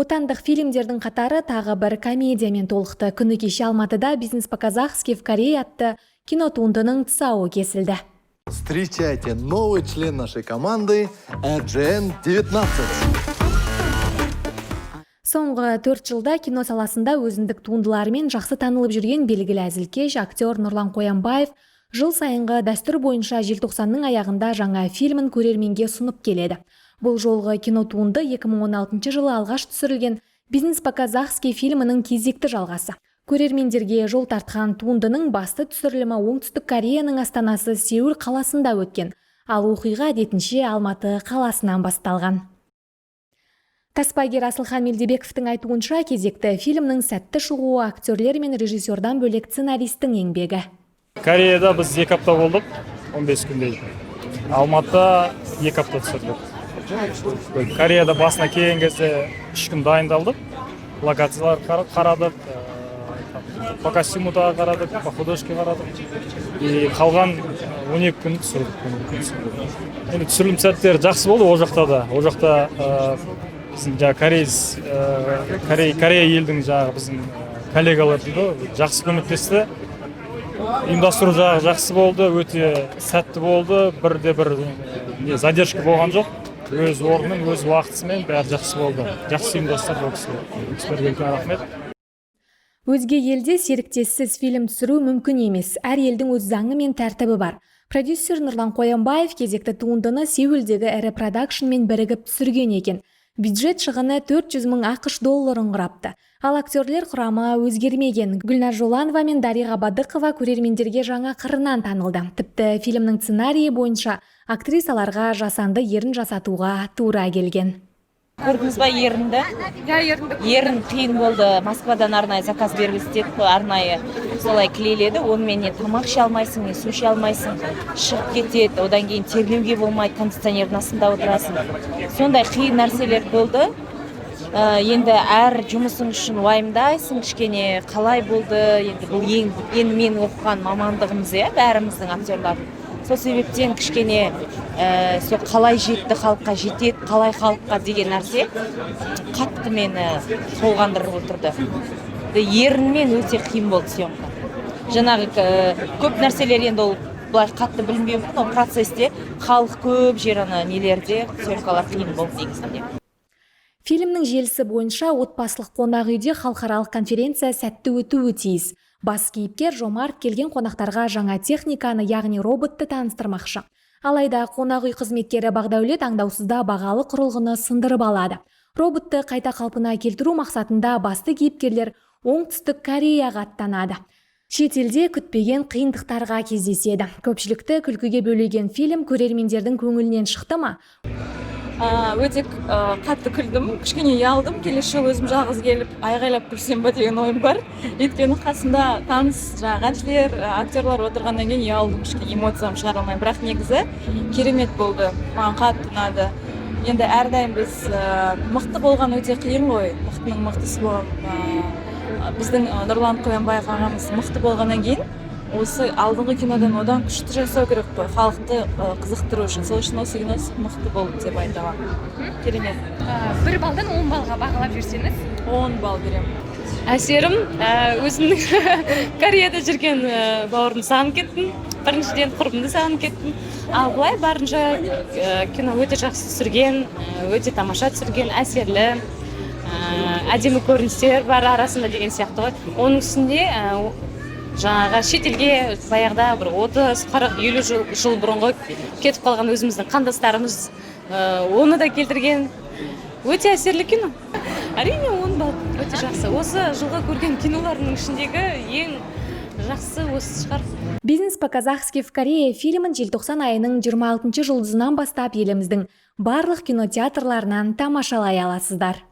Отандық фильмдердің қатары тағы бір комедиямен толықты. Күні кеше Алматыда «Бизнес ПО-КАЗАХСКИ в Корее» атты кинотуындының тұсауы кесілді. Встречайте, новый член нашей команды RGN-19. Соңғы 4 жылда кино саласында өзіндік туындыларымен жақсы танылып жүрген белгілі әзілкеш актер Нұрлан Қоянбаев жыл сайынғы дәстүр бойынша желтоқсанның аяғында жаңа фильмін көрерменге сұнып келеді. Бұл жолғы кинотуынды 2016 жылы алғаш түсірілген «Бизнес ПО-КАЗАХСКИ» фильмінің кезекті жалғасы. Көрермендерге жол тартқан туындының басты түсірілімі оңтүстік Кореяның астанасы Сеул қаласында өткен, ал оқиға әдетінше Алматы қаласынан басталған. Таспагер Асылхан Мелдебековтің айтуынша, кезекті фильмнің сәтті шығуы актерлер мен режиссердан бөлек сценаристің еңбегі. Кореяда біз 2 апта болдық, 15 күндей. Алматыда 2 апта түсірдік. Кореяда басына келген кезде 3 күн дайындалдық. Локациялар қарадық, по костюму да қарадық, по художке қарадық. И қалған 12 күн түсірдік. Енді түсірілім сәттері жақсы болды ол жақта да. Ол жақта біздің Корея елдің біздің коллегалары жақсы көмектесті. Ұйымдастыру жағы жақсы болды, өте сәтті болды, бірде-бір задержка болған жоқ. Өз орнының, өз уақытысымен бәрі жақсы болды. Жақсы ұйымдастырды ол кісілерге үлкен рахмет. Өзге елде серіктессіз фильм түсіру мүмкін емес. Әр елдің өз заңы мен тәртібі бар. Продюсер Нұрлан Қоянбаев кезекті туындыны Сеулдегі ірі продакшнмен бірігіп түсірген екен. Бюджет шығыны 400 мың ақш долларын құрапты. Ал актерлер құрамы өзгермеген. Гүлнар Жоланова мен Дариға Бадықова көрермендерге жаңа қырынан танылды. Тіпті фильмнің сценарийі бойынша актрисаларға жасанды ерін жасатуға тура келген. Көрдіңіз ба ерінді? Ерін қиын болды. Москвадан арнайы заказ берілістеп, арнайы солай клейледі. Онымен не тамақ іше алмайсың, не су іше алмайсың. Шығып кетеді, одан кейін терлеуге болмайды, кондиционердің астында отырасың. Сондай қиын нәрселер болды. Енді әр жұмысың үшін уайымдайсың, кішкене қалай болды. Енді бұл енді мен оқыған мамандығымыз, бәріміздің актерлар. Сол себептен кішкене қалай жетті халыққа, жетеді, қалай халыққа деген нәрсе қатты мені толғандырып отырды. Ерінмен өте қиын болды съемка. Жаңағы көп нәрселер енді ол бұлай қатты білінбеу, ол процесте халық көп жер нелерде съемкалар қиын болды негізінде. Фильмнің желісі бойынша отбасылық қонақ үйде халықаралық конференция сәтті өтуі тиіс. Бас кейіпкер Жомарт келген қонақтарға жаңа техниканы, яғни роботты таныстырмақшы. Алайда қонақ үй қызметкері Бақдәулет аңдаусызда бағалы құрылғыны сындырып алады. Роботты қайта қалпына келтіру мақсатында басты кейіпкерлер оңтүстік Кореяға аттанады. Шетелде күтпеген қиындықтарға кездеседі. Көпшілікті күлкіге бөлеген фильм көрермендердің көңілінен шықты ма? Өте қатты күлдім, кішкене ұялдым, келесі жолы өзім жалғыз келіп айғайлап күлсем ба деген ойым бар. Өйткені қасында таныс әншілер, актерлар отырғаннан кейін ұялдым, кішкене эмоциям шығара алмаймын. Бірақ негізі керемет болды, маған қатты ұнады. Енді әрдайым біз мықты болған өте қиын ғой, мықтының мықтысы болған. Біздің Нұрлан Қоянбаев ағамыз мықты болғаннан кейін осы алдыңғы кинодан одан күшті жасау керек қой, халықты қызықтыру үшін. Сол үшін осы кино мықты болды деп айта аламын. Керемет. 1 балдан 10 балға бағалап жүрсеңіз? 10 бал беремін. Әсерім, өзімнің Кореяда жүрген бауырымды сағынып кеттім. Біріншіден құрбымды сағынып кеттім. Ал былай барынша кино өте жақсы түсірген, өте тамаша түсірген, әсерлі, әдемі көріністер бар арасында деген сияқты ғой. Оның үстінде жаңағы шетелге баяғыда бір 30-40-50 жыл бұрынғы кетіп қалған өзіміздің қандастарымыз оны да келтірген өте әсерлі кино. Әрине 10 бал өте жақсы. Осы жылғы көрген кинолардың ішіндегі ең жақсы осы шығар. «Бизнес ПО-КАЗАХСКИ в Корее» фильмін желтоқсан айының 26 жұлдызынан бастап еліміздің барлық кинотеатрларынан тамашалай аласыздар.